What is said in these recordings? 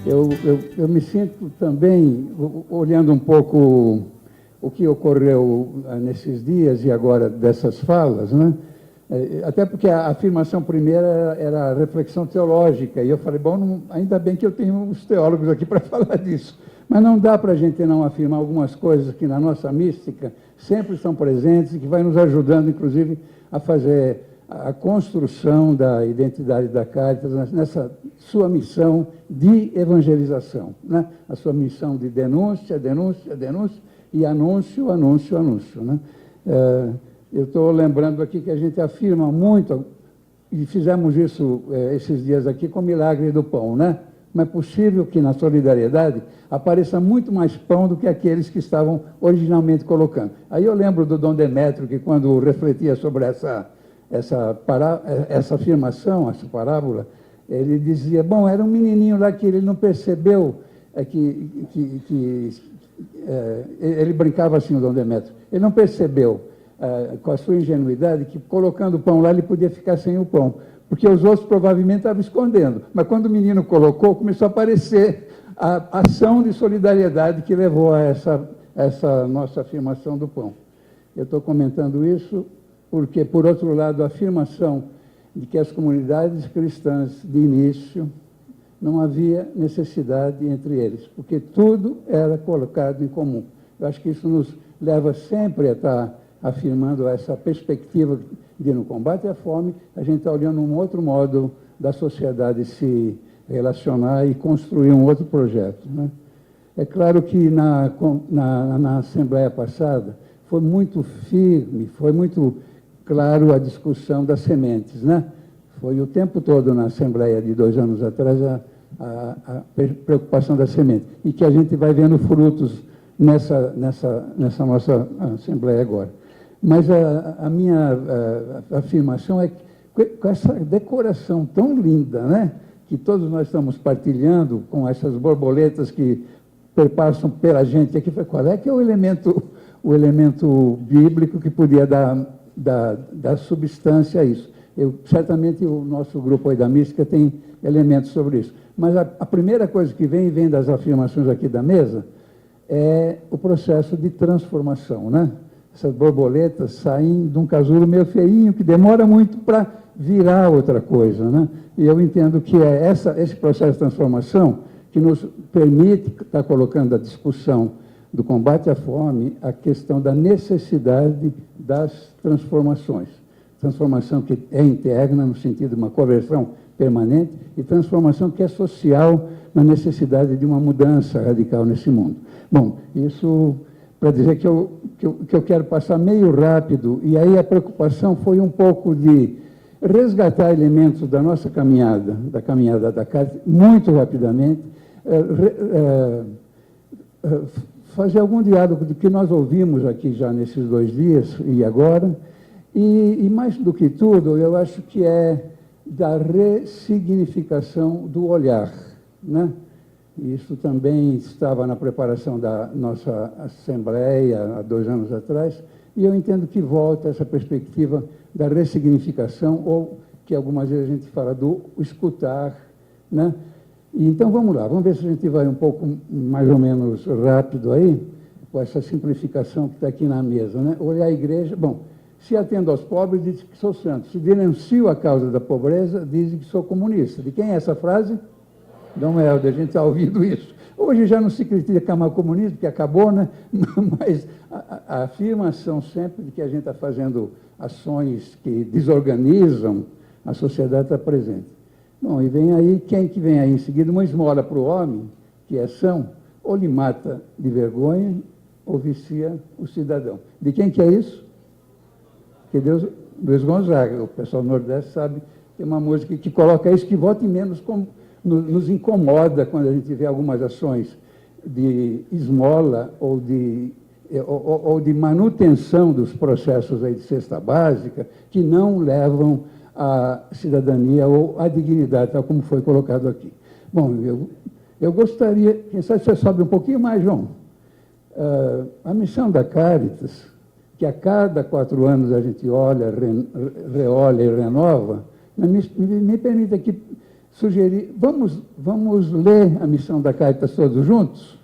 Eu me sinto também, olhando um pouco o que ocorreu nesses dias e agora dessas falas, né? Até porque a afirmação primeira era a reflexão teológica, e eu falei, bom, ainda bem que eu tenho os teólogos aqui para falar disso, mas não dá para a gente não afirmar algumas coisas que na nossa mística sempre estão presentes e que vai nos ajudando, inclusive, a fazer a construção da identidade da Cáritas nessa sua missão de evangelização, né? A sua missão de denúncia, denúncia, denúncia e anúncio, anúncio, anúncio, né? Eu estou lembrando aqui que a gente afirma muito, e fizemos isso esses dias aqui com o milagre do pão, né? Não é possível que na solidariedade apareça muito mais pão do que aqueles que estavam originalmente colocando. Aí eu lembro do Dom Demétrio, que quando refletia sobre essa afirmação, essa parábola, ele dizia, bom, era um menininho lá que ele não percebeu ele brincava assim, o Dom Demétrio, ele não percebeu com a sua ingenuidade que colocando o pão lá ele podia ficar sem o pão, porque os outros provavelmente estavam escondendo, mas quando o menino colocou, começou a aparecer a ação de solidariedade que levou a essa nossa afirmação do pão. Eu estou comentando isso porque, por outro lado, a afirmação de que as comunidades cristãs, de início, não havia necessidade entre eles, porque tudo era colocado em comum. Eu acho que isso nos leva sempre a estar afirmando essa perspectiva de, no combate à fome, a gente está olhando um outro modo da sociedade se relacionar e construir um outro projeto, né? É claro que na Assembleia passada foi muito firme, foi muito claro a discussão das sementes, né? Foi o tempo todo na Assembleia de 2 anos atrás a preocupação da semente, e que a gente vai vendo frutos nessa nossa Assembleia agora. Mas a minha afirmação é que com essa decoração tão linda, né, que todos nós estamos partilhando, com essas borboletas que perpassam pela gente aqui, qual é que é o elemento bíblico que podia dar substância a isso? Certamente o nosso grupo aí da mística tem elementos sobre isso. Mas a primeira coisa que vem das afirmações aqui da mesa, é o processo de transformação, né? Essas borboletas saem de um casulo meio feinho, que demora muito para virar outra coisa, né? E eu entendo que é esse processo de transformação que nos permite estar colocando a discussão do combate à fome, a questão da necessidade das transformações. Transformação que é interna, no sentido de uma conversão permanente, e transformação que é social, na necessidade de uma mudança radical nesse mundo. Bom, isso para dizer que eu quero passar meio rápido, e aí a preocupação foi um pouco de resgatar elementos da nossa caminhada, da caminhada da Cáritas, muito rapidamente, fazer algum diálogo do que nós ouvimos aqui já nesses 2 dias e agora, e mais do que tudo, eu acho que é da ressignificação do olhar, né? Isso também estava na preparação da nossa Assembleia há 2 anos atrás, e eu entendo que volta essa perspectiva da ressignificação, ou que algumas vezes a gente fala do escutar, né? E então vamos lá, vamos ver se a gente vai um pouco mais ou menos rápido aí, com essa simplificação que está aqui na mesa, né? Olhar a igreja, bom, se atendo aos pobres, diz que sou santo. Se denuncio a causa da pobreza, diz que sou comunista. De quem é essa frase? Dom Helder, a gente está ouvindo isso. Hoje já não se critica mais o comunismo, porque acabou, né? Mas a afirmação sempre de que a gente está fazendo ações que desorganizam, a sociedade está presente. Bom, e vem aí, quem que vem aí em seguida? Uma esmola para o homem, que é são, ou lhe mata de vergonha, ou vicia o cidadão. De quem que é isso? Que Luiz Gonzaga, o pessoal do Nordeste sabe, tem uma música que coloca isso, que volta e menos nos incomoda quando a gente vê algumas ações de esmola ou de manutenção dos processos aí de cesta básica, que não levam à cidadania ou à dignidade, tal como foi colocado aqui. Bom, eu gostaria, quem sabe você sobe um pouquinho mais, João. A missão da Cáritas, que a cada 4 anos a gente olha, reolha e renova, me permite aqui sugerir, vamos ler a missão da Caritas todos juntos?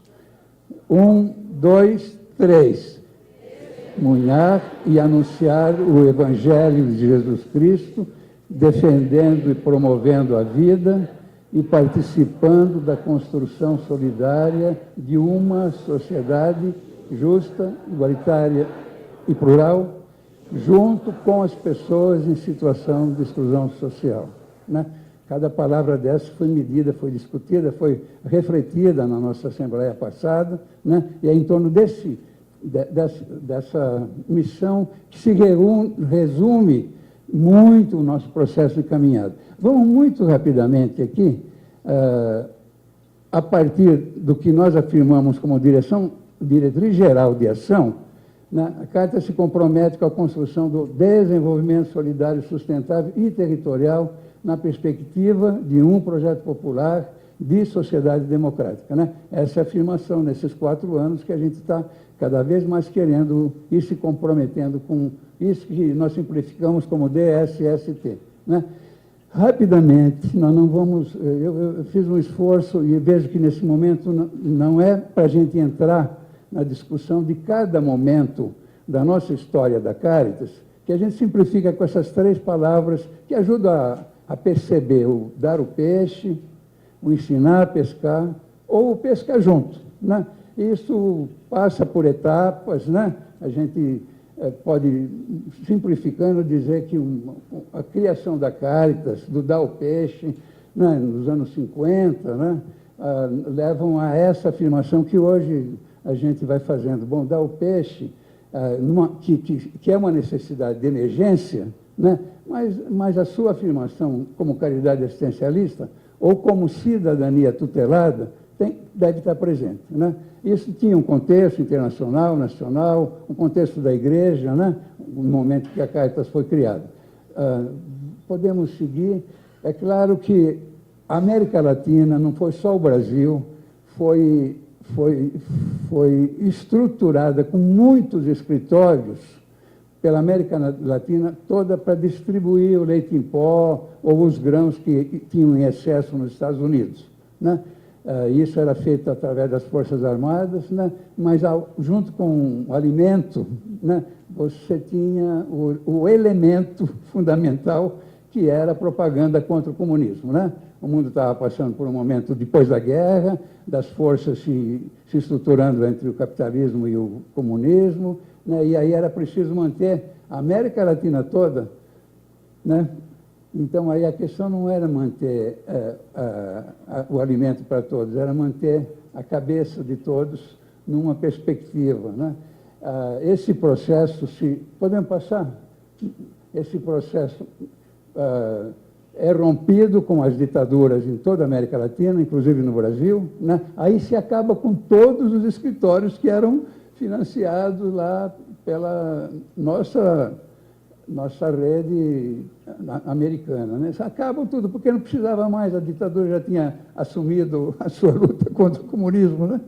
1, 2, 3. Testemunhar e anunciar o Evangelho de Jesus Cristo, defendendo e promovendo a vida e participando da construção solidária de uma sociedade justa, igualitária e plural, junto com as pessoas em situação de exclusão social, né? Cada palavra dessa foi medida, foi discutida, foi refletida na nossa Assembleia passada, né? E é em torno dessa missão que se resume muito o nosso processo de caminhada. Vamos muito rapidamente aqui, a partir do que nós afirmamos como diretriz geral de ação, né? A Carta se compromete com a construção do desenvolvimento solidário, sustentável e territorial na perspectiva de um projeto popular de sociedade democrática, né? Essa é a afirmação nesses 4 anos que a gente está cada vez mais querendo ir se comprometendo com isso que nós simplificamos como DSST, né? Rapidamente, nós não vamos... Eu fiz um esforço e vejo que nesse momento não é para a gente entrar na discussão de cada momento da nossa história da Caritas, que a gente simplifica com essas 3 palavras que ajudam a perceber o dar o peixe, o ensinar a pescar ou o pescar junto, né? Isso passa por etapas, né? A gente pode, simplificando, dizer que a criação da Caritas, do dar o peixe, né, nos anos 50, né, levam a essa afirmação que hoje a gente vai fazendo. Bom, dar o peixe, que é uma necessidade de emergência, né, mas a sua afirmação como caridade assistencialista ou como cidadania tutelada deve estar presente, né? Isso tinha um contexto internacional, nacional, um contexto da igreja, né? No momento que a Caritas foi criada. Podemos seguir. É claro que a América Latina não foi só o Brasil, foi estruturada com muitos escritórios pela América Latina toda para distribuir o leite em pó ou os grãos que tinham em excesso nos Estados Unidos, né? Isso era feito através das Forças Armadas, né? Mas junto com o alimento, né, você tinha o elemento fundamental que era a propaganda contra o comunismo, né? O mundo estava passando por um momento depois da guerra, das forças se estruturando entre o capitalismo e o comunismo, né? E aí era preciso manter a América Latina toda, né? Então, aí a questão não era manter o alimento para todos, era manter a cabeça de todos numa perspectiva, né? Esse processo, podemos passar? Esse processo é rompido com as ditaduras em toda a América Latina, inclusive no Brasil, né? Aí se acaba com todos os escritórios que eram financiados lá pela nossa rede americana, né? Acabam tudo, porque não precisava mais, a ditadura já tinha assumido a sua luta contra o comunismo, né?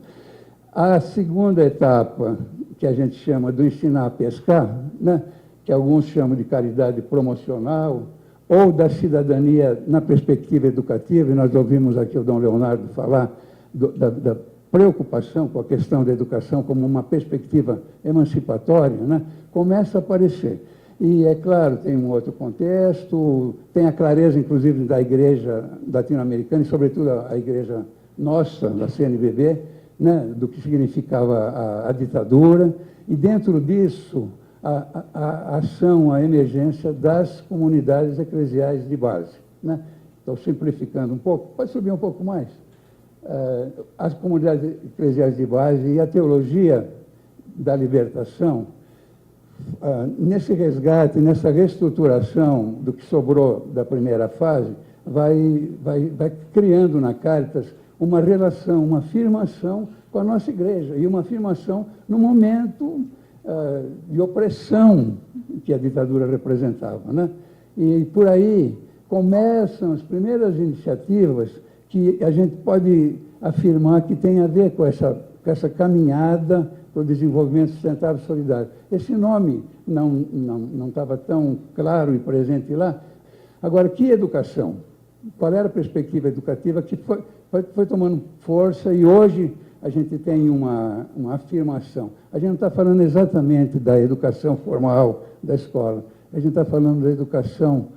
A segunda etapa, que a gente chama do ensinar a pescar, né? Que alguns chamam de caridade promocional, ou da cidadania na perspectiva educativa, e nós ouvimos aqui o Dom Leonardo falar da preocupação com a questão da educação como uma perspectiva emancipatória, né? Começa a aparecer. E, é claro, tem um outro contexto, tem a clareza, inclusive, da igreja latino-americana, e, sobretudo, a igreja nossa, da CNBB, né, do que significava a ditadura, e, dentro disso, a ação, a emergência das comunidades eclesiais de base, né? Estou simplificando um pouco, pode subir um pouco mais. As comunidades eclesiais de base e a teologia da libertação, nesse resgate, nessa reestruturação do que sobrou da primeira fase, vai criando na Caritas uma relação, uma afirmação com a nossa igreja, e uma afirmação no momento de opressão que a ditadura representava, né? E por aí começam as primeiras iniciativas que a gente pode afirmar que tem a ver com essa caminhada para o desenvolvimento sustentável e solidário. Esse nome não estava tão claro e presente lá. Agora, que educação? qual era a perspectiva educativa que foi tomando força e hoje a gente tem uma afirmação. A gente não está falando exatamente da educação formal da escola, a gente está falando da educação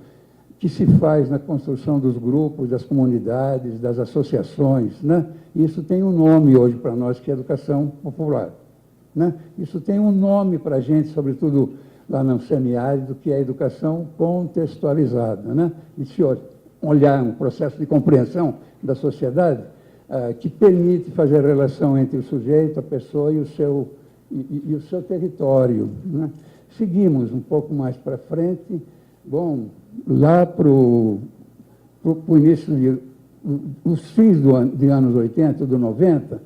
que se faz na construção dos grupos, das comunidades, das associações, né? Isso tem um nome hoje para nós, que é educação popular, né? Isso tem um nome para a gente, sobretudo lá no semiárido, que é a educação contextualizada, né? E se olhar um processo de compreensão da sociedade que permite fazer a relação entre o sujeito, a pessoa e o seu território, né? Seguimos um pouco mais para frente. Bom, lá para o início os fins de anos 80, do 90,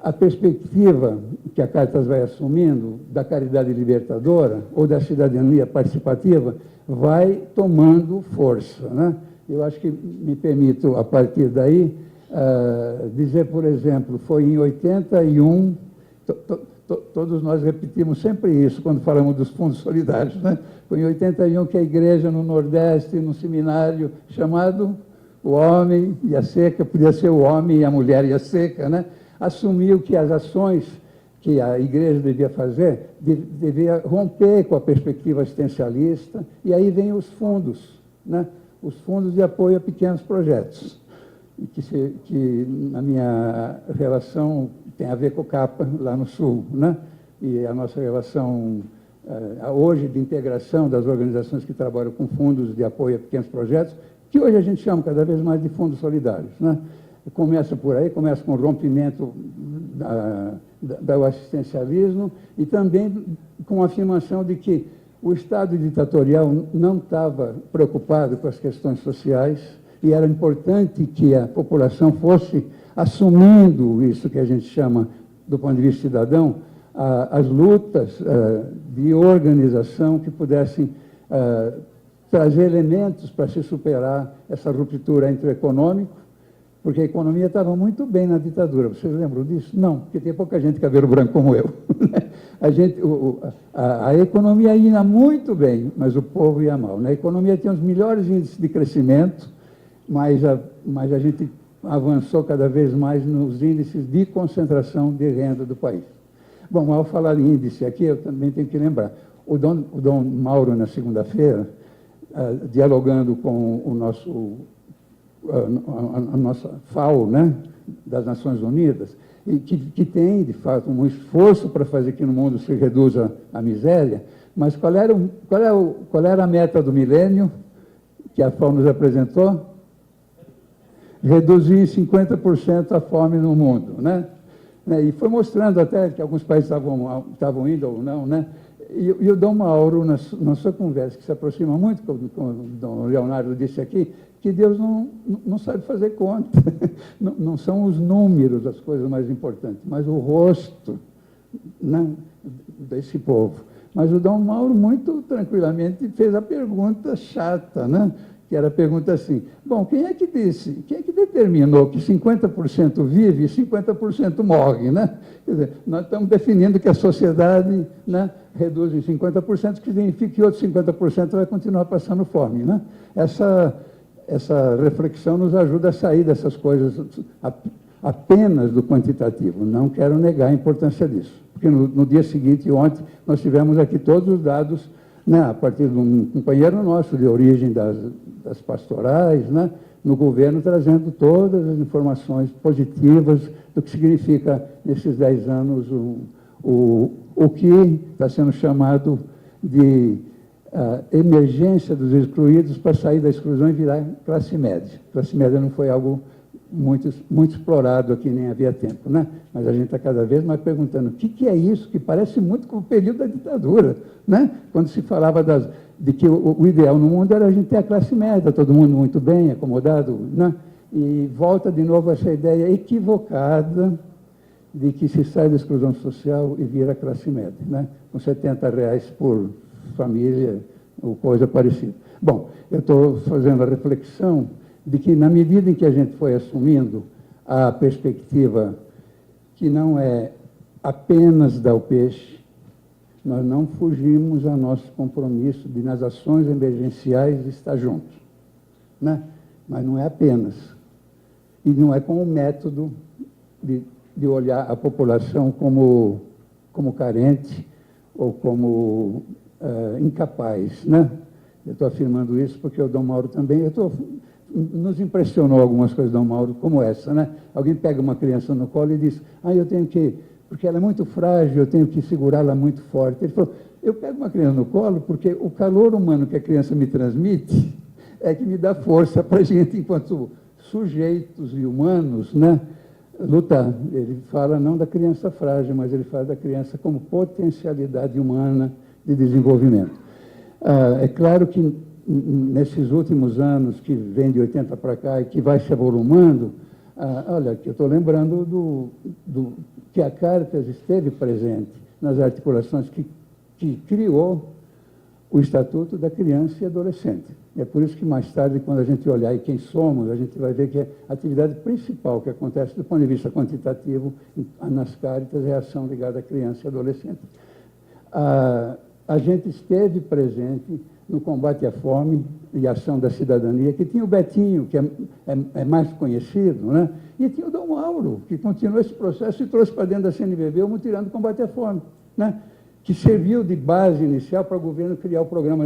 a perspectiva que a Caritas vai assumindo da caridade libertadora ou da cidadania participativa vai tomando força, né? Eu acho que me permito, a partir daí, dizer, por exemplo, foi em 81, todos nós repetimos sempre isso quando falamos dos fundos solidários, né? Foi em 81 que a igreja no Nordeste, num seminário chamado O Homem e a Seca, podia ser o homem e a mulher e a seca, né? Assumiu que as ações que a igreja devia fazer, devia romper com a perspectiva assistencialista, e aí vem os fundos, né? Os fundos de apoio a pequenos projetos, que na minha relação tem a ver com o CAPA, lá no Sul, né? E a nossa relação hoje de integração das organizações que trabalham com fundos de apoio a pequenos projetos, que hoje a gente chama cada vez mais de fundos solidários, né? Começa por aí, começa com o rompimento do assistencialismo e também com a afirmação de que o Estado ditatorial não estava preocupado com as questões sociais e era importante que a população fosse assumindo isso que a gente chama, do ponto de vista cidadão, as lutas de organização que pudessem trazer elementos para se superar essa ruptura entre o econômico, porque a economia estava muito bem na ditadura. Vocês lembram disso? Não, porque tem pouca gente de cabelo branco como eu. A economia ia muito bem, mas o povo ia mal. Na economia tinha os melhores índices de crescimento, mas a gente avançou cada vez mais nos índices de concentração de renda do país. Bom, ao falar em índice aqui, eu também tenho que lembrar. O Dom Mauro, na segunda-feira, dialogando com o a nossa FAO, né, das Nações Unidas, e que tem, de fato, um esforço para fazer que no mundo se reduza a miséria, mas qual era a meta do milênio que a FAO nos apresentou? Reduzir em 50% a fome no mundo, né? E foi mostrando até que alguns países estavam indo ou não, né? E o Dom Mauro, na sua conversa, que se aproxima muito, como o Dom Leonardo disse aqui, que Deus não sabe fazer conta. Não são os números as coisas mais importantes, mas o rosto, né, desse povo. Mas o Dom Mauro, muito tranquilamente, fez a pergunta chata, né? Que era a pergunta assim: bom, quem é que determinou que 50% vive e 50% morre, né? Quer dizer, nós estamos definindo que a sociedade, né, reduz em 50%, que significa que outros 50% vai continuar passando fome, né? Essa reflexão nos ajuda a sair dessas coisas apenas do quantitativo. Não quero negar a importância disso, porque no dia seguinte, ontem, nós tivemos aqui todos os dados, né, a partir de um companheiro nosso de origem das pastorais, né, no governo, trazendo todas as informações positivas do que significa, nesses 10 anos, o que está sendo chamado de emergência dos excluídos para sair da exclusão e virar classe média. Classe média não foi algo muito explorado aqui, nem havia tempo, né? Mas a gente está cada vez mais perguntando o que é isso, que parece muito com o período da ditadura, né? Quando se falava de que o ideal no mundo era a gente ter a classe média, todo mundo muito bem, acomodado, né? E volta de novo essa ideia equivocada de que se sai da exclusão social e vira classe média, né? Com R$70 por família ou coisa parecida. Bom, eu estou fazendo a reflexão de que, na medida em que a gente foi assumindo a perspectiva que não é apenas dar o peixe, nós não fugimos ao nosso compromisso de, nas ações emergenciais, estar juntos, né? mas não é apenas. E não é com o método de olhar a população como carente ou como incapaz, né? Eu estou afirmando isso porque o Dom Mauro também... Nos impressionou algumas coisas do Dom Mauro, como essa, né? Alguém pega uma criança no colo e diz, eu tenho que... Porque ela é muito frágil, eu tenho que segurá-la muito forte. Ele falou, eu pego uma criança no colo porque o calor humano que a criança me transmite é que me dá força para a gente, enquanto sujeitos e humanos, né, lutar. Ele fala não da criança frágil, mas ele fala da criança como potencialidade humana de desenvolvimento. É claro que nesses últimos anos, que vem de 80 para cá e que vai se avolumando, olha, que eu estou lembrando que a Caritas esteve presente nas articulações que criou o Estatuto da Criança e Adolescente. É por isso que mais tarde, quando a gente olhar e quem somos, a gente vai ver que a atividade principal que acontece do ponto de vista quantitativo nas Caritas é a ação ligada à criança e adolescente. A gente esteve presente no combate à fome e ação da cidadania, que tinha o Betinho, que é mais conhecido, né? E tinha o Dom Mauro, que continuou esse processo e trouxe para dentro da CNBB o Mutirão do Combate à Fome, né? Que serviu de base inicial para o governo criar o programa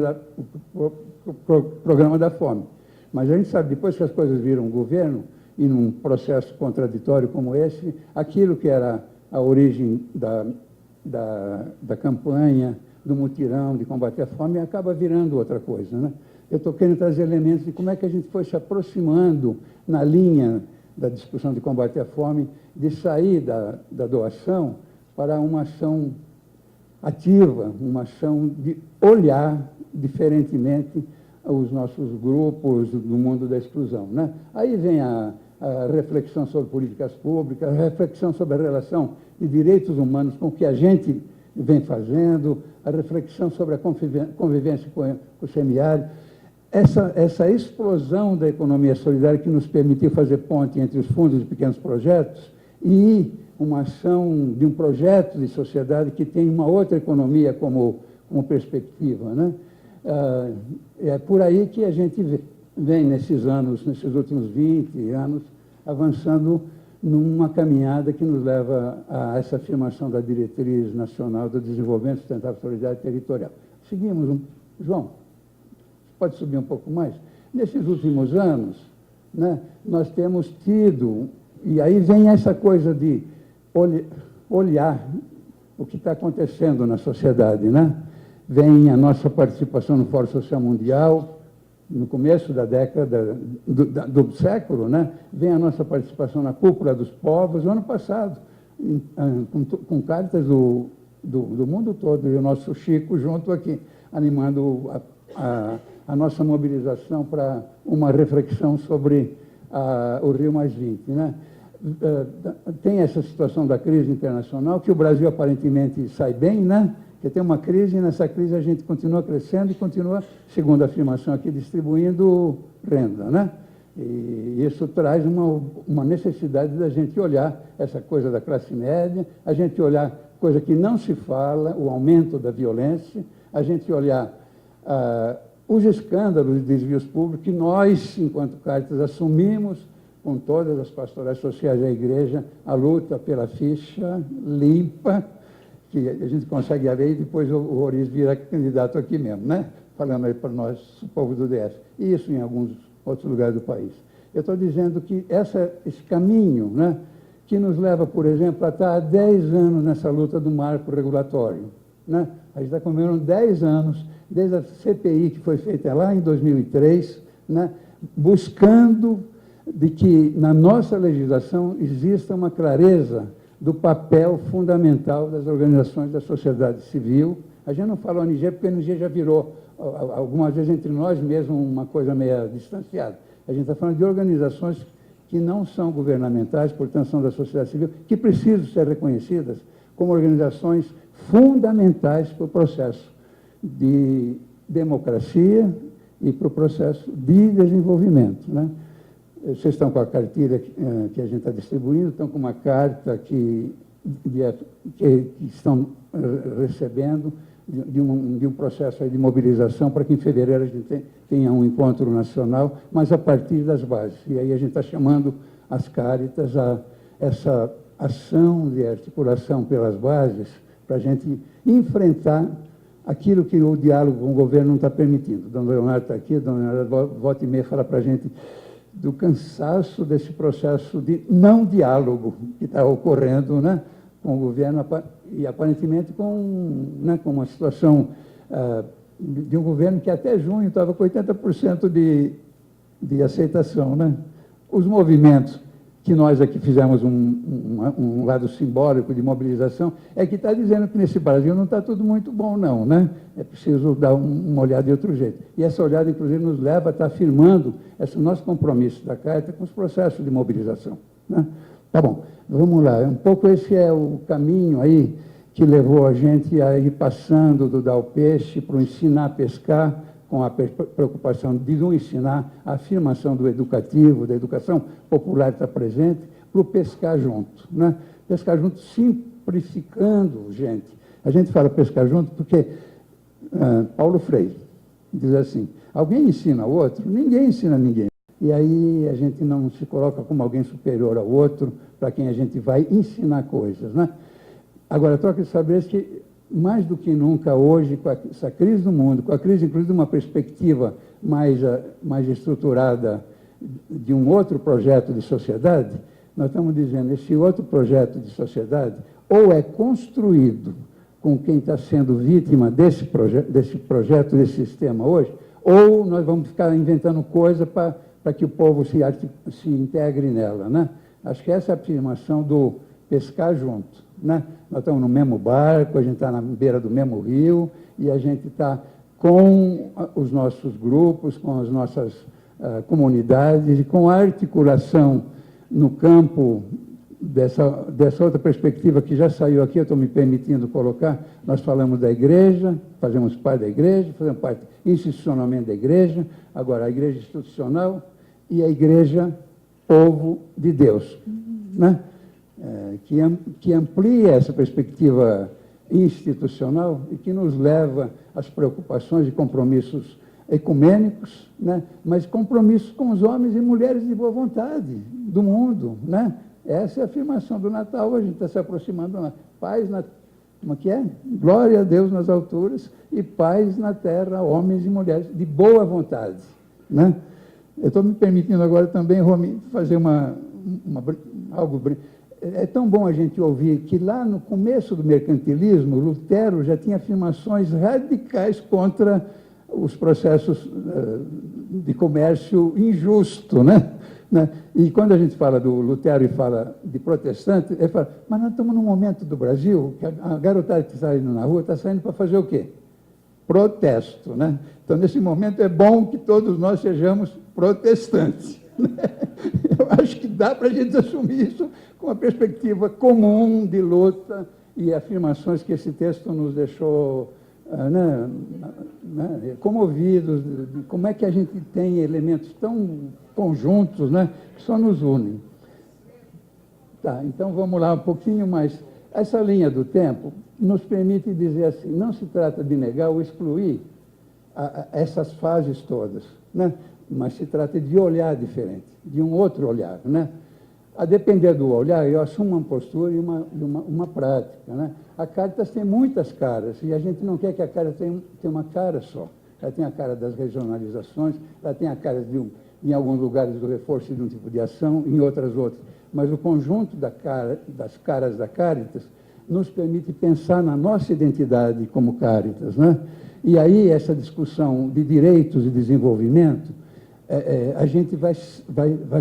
da fome. Mas a gente sabe, depois que as coisas viram o governo, e num processo contraditório como esse, aquilo que era a origem da campanha, do mutirão, de combater a fome, acaba virando outra coisa, né? Eu estou querendo trazer elementos de como é que a gente foi se aproximando na linha da discussão de combate à fome, de sair da doação para uma ação ativa, uma ação de olhar diferentemente os nossos grupos do mundo da exclusão, né? Aí vem a reflexão sobre políticas públicas, a reflexão sobre a relação de direitos humanos com o que a gente vem fazendo, a reflexão sobre a convivência com o semiárido, essa explosão da economia solidária que nos permitiu fazer ponte entre os fundos de pequenos projetos e uma ação de um projeto de sociedade que tem uma outra economia como perspectiva, né? É por aí que a gente vem nesses últimos 20 anos, avançando numa caminhada que nos leva a essa afirmação da diretriz nacional do desenvolvimento sustentável, solidário e territorial. Seguimos, João, pode subir um pouco mais? Nesses últimos anos, né, nós temos tido, e aí vem essa coisa de olhar o que está acontecendo na sociedade, né? Vem a nossa participação no Fórum Social Mundial, no começo da década do século, né? Vem a nossa participação na Cúpula dos Povos, o ano passado, com Caritas do mundo todo, e o nosso Chico junto aqui, animando a nossa mobilização para uma reflexão sobre o Rio +20, né? Tem essa situação da crise internacional, que o Brasil aparentemente sai bem, né? Que tem uma crise, e nessa crise a gente continua crescendo e continua, segundo a afirmação aqui, distribuindo renda, né? E isso traz uma necessidade da gente olhar essa coisa da classe média, a gente olhar coisa que não se fala, o aumento da violência, a gente olhar os escândalos de desvios públicos que nós, enquanto Caritas, assumimos com todas as pastorais sociais da igreja, a luta pela ficha limpa, que a gente consegue ver, e depois o Roriz vira candidato aqui mesmo, né? Falando aí para nós, o povo do DF. E isso em alguns outros lugares do país. Eu estou dizendo que esse caminho, né, que nos leva, por exemplo, a estar há 10 anos nessa luta do marco regulatório, né? A gente está comemorando 10 anos, desde a CPI que foi feita lá em 2003, né, buscando de que na nossa legislação exista uma clareza do papel fundamental das organizações da sociedade civil. A gente não fala ONG porque a ONG já virou, algumas vezes entre nós mesmos, uma coisa meio distanciada. A gente está falando de organizações que não são governamentais, portanto são da sociedade civil, que precisam ser reconhecidas como organizações fundamentais para o processo de democracia e para o processo de desenvolvimento, né? Vocês estão com a cartilha que a gente está distribuindo, estão com uma carta que estão recebendo de um processo aí de mobilização para que em fevereiro a gente tenha um encontro nacional, mas a partir das bases. E aí a gente está chamando as Cáritas a essa ação de articulação pelas bases para a gente enfrentar aquilo que o diálogo com o governo não está permitindo. O Dona Leonardo está aqui, a Dona Leonardo volta e meia fala para a gente do cansaço desse processo de não diálogo que está ocorrendo, né, com o governo e aparentemente com uma situação de um governo que até junho estava com 80% de aceitação, né? Os movimentos que nós aqui fizemos um lado simbólico de mobilização, é que está dizendo que nesse Brasil não está tudo muito bom, não, né? É preciso dar uma olhada de outro jeito. E essa olhada, inclusive, nos leva a estar afirmando esse nosso compromisso da Carta com os processos de mobilização, né? Tá bom, vamos lá. Um pouco esse é o caminho aí que levou a gente a ir passando do dar o peixe para o ensinar a pescar, com a preocupação de não ensinar, a afirmação do educativo, da educação popular está presente, para o pescar junto, né? Pescar junto simplificando, gente. A gente fala pescar junto porque Paulo Freire diz assim, alguém ensina ao outro? Ninguém ensina a ninguém. E aí a gente não se coloca como alguém superior ao outro, para quem a gente vai ensinar coisas, né? Agora, troca de saberes que mais do que nunca hoje, com essa crise do mundo, com a crise, inclusive, de uma perspectiva mais estruturada de um outro projeto de sociedade, nós estamos dizendo, esse outro projeto de sociedade ou é construído com quem está sendo vítima desse projeto, desse sistema hoje, ou nós vamos ficar inventando coisa para que o povo se integre nela, né? Acho que essa é a afirmação do pescar junto, né? Nós estamos no mesmo barco, a gente está na beira do mesmo rio e a gente está com os nossos grupos, com as nossas comunidades e com a articulação no campo dessa outra perspectiva que já saiu aqui, eu estou me permitindo colocar, nós falamos da igreja, fazemos parte da igreja, fazemos parte institucionalmente da igreja, agora a igreja institucional e a igreja povo de Deus, né? Que amplia essa perspectiva institucional e que nos leva às preocupações e compromissos ecumênicos, né? Mas compromissos com os homens e mulheres de boa vontade do mundo, né? Essa é a afirmação do Natal, a gente está se aproximando da paz na... Como é que é? Glória a Deus nas alturas e paz na terra, homens e mulheres de boa vontade, né? Eu estou me permitindo agora também, Romy, fazer algo... É tão bom a gente ouvir que lá no começo do mercantilismo, Lutero já tinha afirmações radicais contra os processos de comércio injusto, né? E quando a gente fala do Lutero e fala de protestante, ele fala, mas nós estamos num momento do Brasil que a garotada que está saindo na rua está saindo para fazer o quê? Protesto, né? Então, nesse momento, é bom que todos nós sejamos protestantes, né? Eu acho que dá para a gente assumir isso com uma perspectiva comum de luta e afirmações que esse texto nos deixou comovidos. Como é que a gente tem elementos tão conjuntos, né, que só nos unem. Tá, então vamos lá um pouquinho mais. Essa linha do tempo nos permite dizer assim, não se trata de negar ou excluir essas fases todas, né? Mas se trata de olhar diferente, de um outro olhar, né? A depender do olhar, eu assumo uma postura e uma prática, né? A Cáritas tem muitas caras, e a gente não quer que a Cáritas tenha uma cara só. Ela tem a cara das regionalizações, ela tem a cara em alguns lugares do reforço de um tipo de ação, em outras. Mas o conjunto das caras da Cáritas nos permite pensar na nossa identidade como Cáritas, né? E aí, essa discussão de direitos e desenvolvimento, a gente vai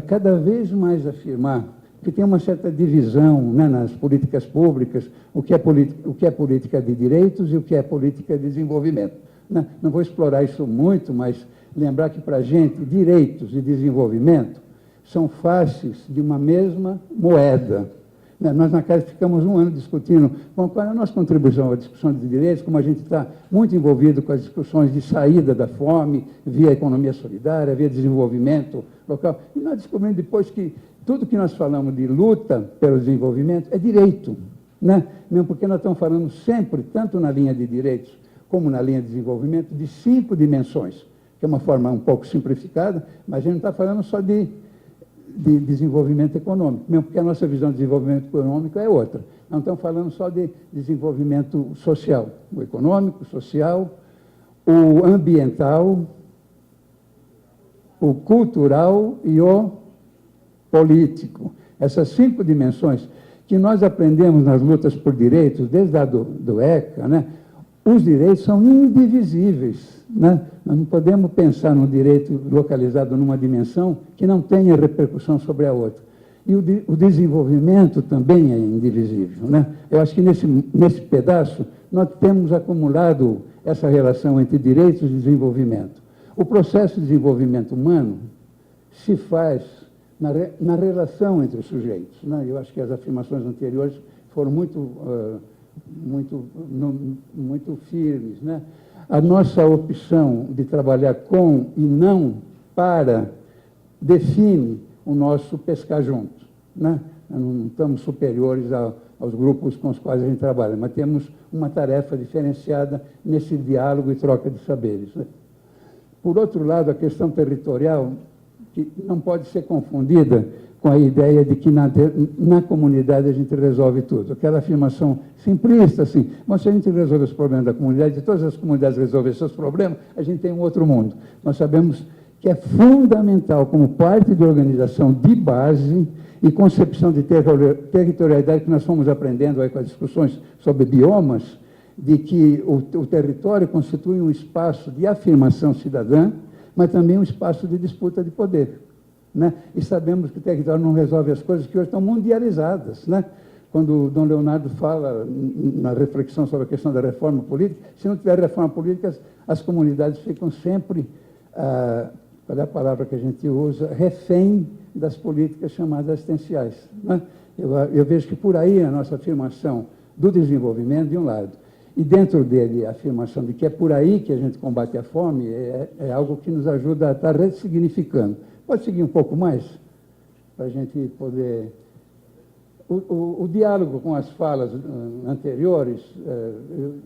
cada vez mais afirmar que tem uma certa divisão, né, nas políticas públicas, o que é política de direitos e o que é política de desenvolvimento, né? Não vou explorar isso muito, mas lembrar que, para a gente, direitos e desenvolvimento são faces de uma mesma moeda, né? Nós, na casa, ficamos um ano discutindo qual é a nossa contribuição à discussão de direitos, como a gente está muito envolvido com as discussões de saída da fome, via economia solidária, via desenvolvimento local. E nós descobrimos depois que tudo que nós falamos de luta pelo desenvolvimento é direito, né? Mesmo porque nós estamos falando sempre, tanto na linha de direitos como na linha de desenvolvimento, de 5 dimensões, que é uma forma um pouco simplificada, mas a gente não está falando só de desenvolvimento econômico, mesmo porque a nossa visão de desenvolvimento econômico é outra. Não estamos falando só de desenvolvimento social, o econômico, o social, o ambiental, o cultural e o político. Essas 5 dimensões que nós aprendemos nas lutas por direitos, desde a do ECA, né? Os direitos são indivisíveis, né? Nós não podemos pensar no direito localizado numa dimensão que não tenha repercussão sobre a outra. E o desenvolvimento também é indivisível, né? Eu acho que nesse pedaço nós temos acumulado essa relação entre direitos e desenvolvimento. O processo de desenvolvimento humano se faz na relação entre os sujeitos, né? Eu acho que as afirmações anteriores foram muito firmes, né? A nossa opção de trabalhar com e não para define o nosso pescar junto, né? Não estamos superiores aos grupos com os quais a gente trabalha, mas temos uma tarefa diferenciada nesse diálogo e troca de saberes, né? Por outro lado, a questão territorial, que não pode ser confundida com a ideia de que na comunidade a gente resolve tudo. Aquela afirmação simplista, assim, mas se a gente resolver os problemas da comunidade, se todas as comunidades resolverem seus problemas, a gente tem um outro mundo. Nós sabemos que é fundamental, como parte de organização de base e concepção de territorialidade que nós fomos aprendendo aí com as discussões sobre biomas, de que o território constitui um espaço de afirmação cidadã, mas também um espaço de disputa de poder, né? E sabemos que o território não resolve as coisas que hoje estão mundializadas, né? Quando o Dom Leonardo fala na reflexão sobre a questão da reforma política, se não tiver reforma política, as comunidades ficam sempre, qual é a palavra que a gente usa, refém das políticas chamadas assistenciais, né? Eu vejo que por aí a nossa afirmação do desenvolvimento, de um lado, e dentro dele a afirmação de que é por aí que a gente combate a fome, é algo que nos ajuda a estar ressignificando. Pode seguir um pouco mais, para a gente poder... O diálogo com as falas anteriores,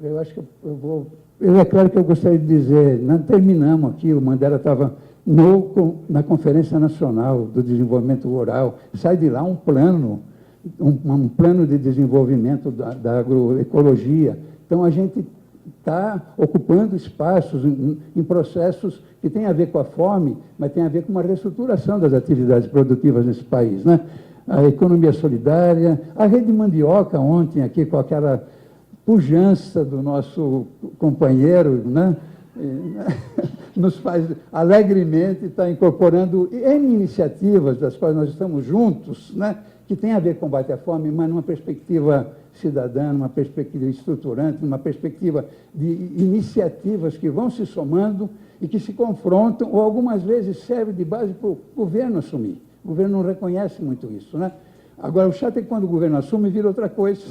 eu acho que eu vou... É claro que eu gostaria de dizer, não terminamos aqui, o Mandela estava na Conferência Nacional do Desenvolvimento Rural, sai de lá um plano de desenvolvimento da agroecologia. Então, a gente está ocupando espaços em processos que têm a ver com a fome, mas tem a ver com uma reestruturação das atividades produtivas nesse país, né? A economia solidária, a rede de mandioca ontem aqui, com aquela pujança do nosso companheiro, né? Nos faz alegremente estar incorporando N iniciativas das quais nós estamos juntos, né? Que tem a ver com combate à fome, mas numa perspectiva cidadã, numa perspectiva estruturante, numa perspectiva de iniciativas que vão se somando e que se confrontam, ou algumas vezes serve de base para o governo assumir. O governo não reconhece muito isso, né? Agora, o chato é que quando o governo assume, vira outra coisa.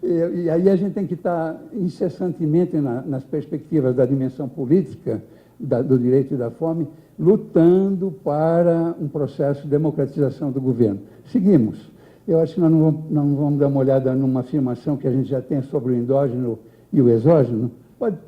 E aí a gente tem que estar incessantemente nas perspectivas da dimensão política, do direito e da fome, lutando para um processo de democratização do governo. Seguimos. Eu acho que nós não vamos dar uma olhada numa afirmação que a gente já tem sobre o endógeno e o exógeno.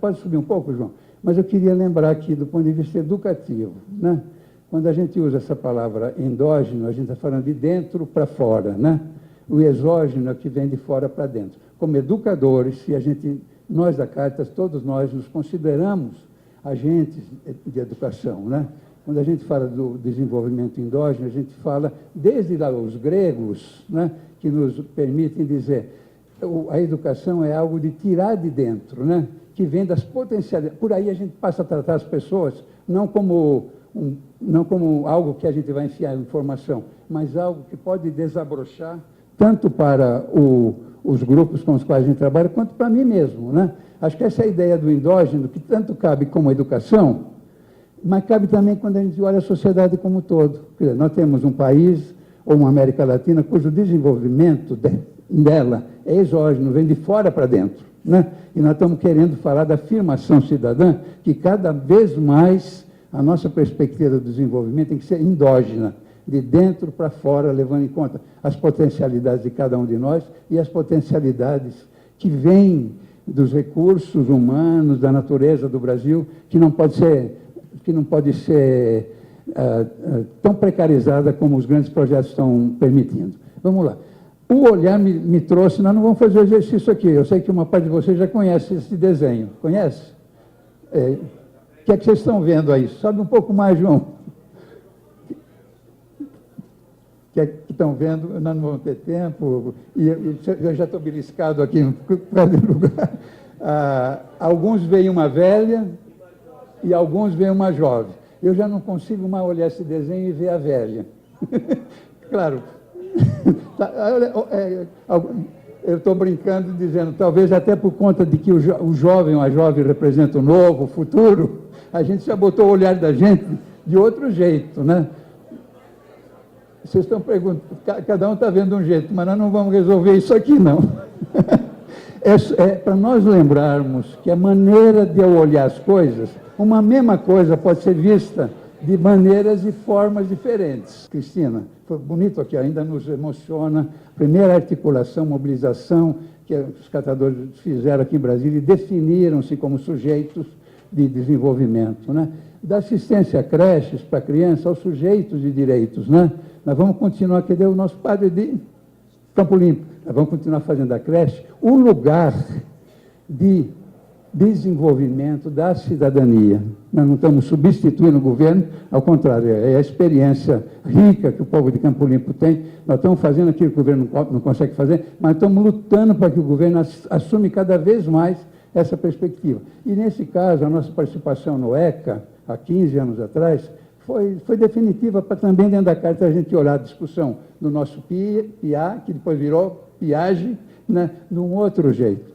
Pode subir um pouco, João? Mas eu queria lembrar aqui, do ponto de vista educativo, né? Quando a gente usa essa palavra endógeno, a gente está falando de dentro para fora, né? O exógeno é que vem de fora para dentro. Como educadores, se nós da Caritas, todos nós nos consideramos agentes de educação, né? Quando a gente fala do desenvolvimento endógeno, a gente fala desde lá os gregos, né, que nos permitem dizer a educação é algo de tirar de dentro, né, que vem das potencialidades. Por aí a gente passa a tratar as pessoas não como algo que a gente vai enfiar informação, mas algo que pode desabrochar tanto para os grupos com os quais a gente trabalha, quanto para mim mesmo, né? Acho que essa é a ideia do endógeno, que tanto cabe como educação, mas cabe também quando a gente olha a sociedade como um todo. Quer dizer, nós temos um país, ou uma América Latina, cujo desenvolvimento dela é exógeno, vem de fora para dentro, né? E nós estamos querendo falar da afirmação cidadã, que cada vez mais a nossa perspectiva do desenvolvimento tem que ser endógena, de dentro para fora, levando em conta as potencialidades de cada um de nós e as potencialidades que vêm dos recursos humanos, da natureza do Brasil, que não pode ser tão precarizada como os grandes projetos estão permitindo. Vamos lá. O olhar me trouxe, nós não vamos fazer o exercício aqui, eu sei que uma parte de vocês já conhece esse desenho. Conhece? O que é que vocês estão vendo aí? Sobe um pouco mais, João. Que estão vendo, nós não vamos ter tempo, e eu já estou beliscado aqui no lugar. Alguns veem uma velha e alguns veem uma jovem. Eu já não consigo mais olhar esse desenho e ver a velha. Claro, eu estou brincando, dizendo, talvez até por conta de que o jovem ou a jovem representa o novo, o futuro, a gente já botou o olhar da gente de outro jeito, né? Vocês estão perguntando, cada um está vendo um jeito, mas nós não vamos resolver isso aqui, não. É para nós lembrarmos que a maneira de eu olhar as coisas, uma mesma coisa pode ser vista de maneiras e formas diferentes. Cristina, foi bonito aqui, ainda nos emociona. Primeira articulação, mobilização que os catadores fizeram aqui em Brasília e definiram-se como sujeitos de desenvolvimento, né? Da assistência a creches para criança aos sujeitos de direitos, né? Nós vamos continuar, que deu o nosso padre de Campo Limpo, nós vamos continuar fazendo a creche um lugar de desenvolvimento da cidadania. Nós não estamos substituindo o governo, ao contrário, é a experiência rica que o povo de Campo Limpo tem. Nós estamos fazendo aquilo que o governo não consegue fazer, mas estamos lutando para que o governo assume cada vez mais essa perspectiva. E, nesse caso, a nossa participação no ECA, há 15 anos atrás, foi definitiva para também, dentro da carta, a gente olhar a discussão do nosso PIA, que depois virou PIAGE, né, de um outro jeito.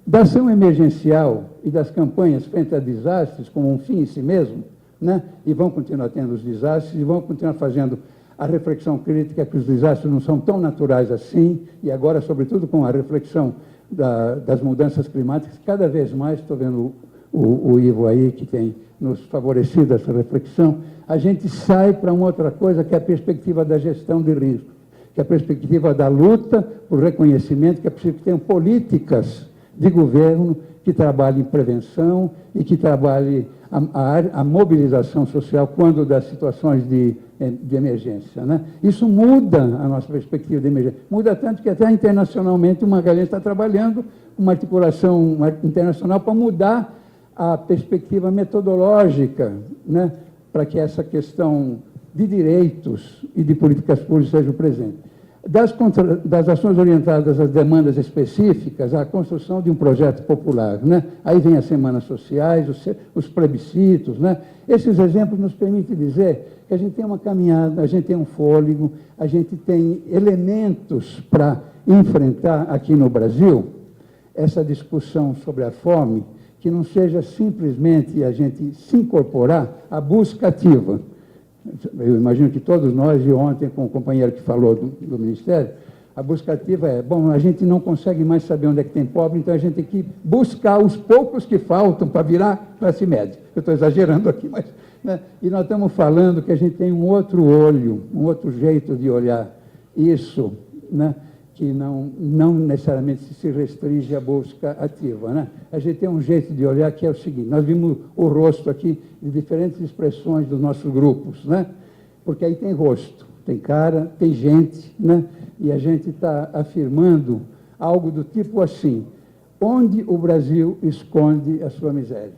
Da ação emergencial e das campanhas frente a desastres como um fim em si mesmo, né, e vão continuar tendo os desastres, e vão continuar fazendo a reflexão crítica que os desastres não são tão naturais assim, e agora, sobretudo, com a reflexão das mudanças climáticas, cada vez mais, estou vendo o Ivo aí, que tem nos favorecido essa reflexão, a gente sai para uma outra coisa, que é a perspectiva da gestão de risco, que é a perspectiva da luta por reconhecimento, que é preciso que tenham políticas de governo que trabalhem em prevenção e que trabalhem a mobilização social quando das situações de emergência, né? Isso muda a nossa perspectiva de emergência. Muda tanto que até internacionalmente o Magalhães está trabalhando uma articulação internacional para mudar a perspectiva metodológica, né, para que essa questão de direitos e de políticas públicas seja presente. Das ações orientadas às demandas específicas, à construção de um projeto popular, né? Aí vem as semanas sociais, os plebiscitos, né? Esses exemplos nos permitem dizer que a gente tem uma caminhada, a gente tem um fôlego, a gente tem elementos para enfrentar aqui no Brasil essa discussão sobre a fome, que não seja simplesmente a gente se incorporar à busca ativa. Eu imagino que todos nós, e ontem com o companheiro que falou do Ministério, a busca ativa é, bom, a gente não consegue mais saber onde é que tem pobre, então a gente tem que buscar os poucos que faltam para virar classe média. Eu estou exagerando aqui, mas... né? E nós estamos falando que a gente tem um outro olho, um outro jeito de olhar isso, né? Que não necessariamente se restringe à busca ativa, né? A gente tem um jeito de olhar que é o seguinte, nós vimos o rosto aqui de diferentes expressões dos nossos grupos, né? Porque aí tem rosto, tem cara, tem gente, né? E a gente está afirmando algo do tipo assim, onde o Brasil esconde a sua miséria?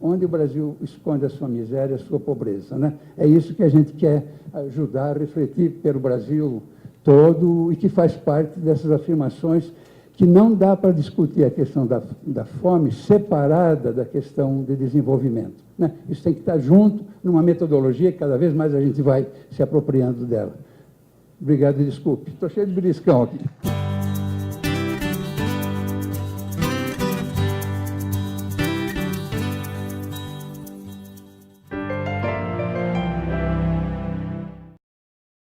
Onde o Brasil esconde a sua miséria, a sua pobreza, né? É isso que a gente quer ajudar a refletir pelo Brasil todo e que faz parte dessas afirmações que não dá para discutir a questão da fome separada da questão de desenvolvimento, né? Isso tem que estar junto numa metodologia que cada vez mais a gente vai se apropriando dela. Obrigado e desculpe. Estou cheio de beliscão aqui.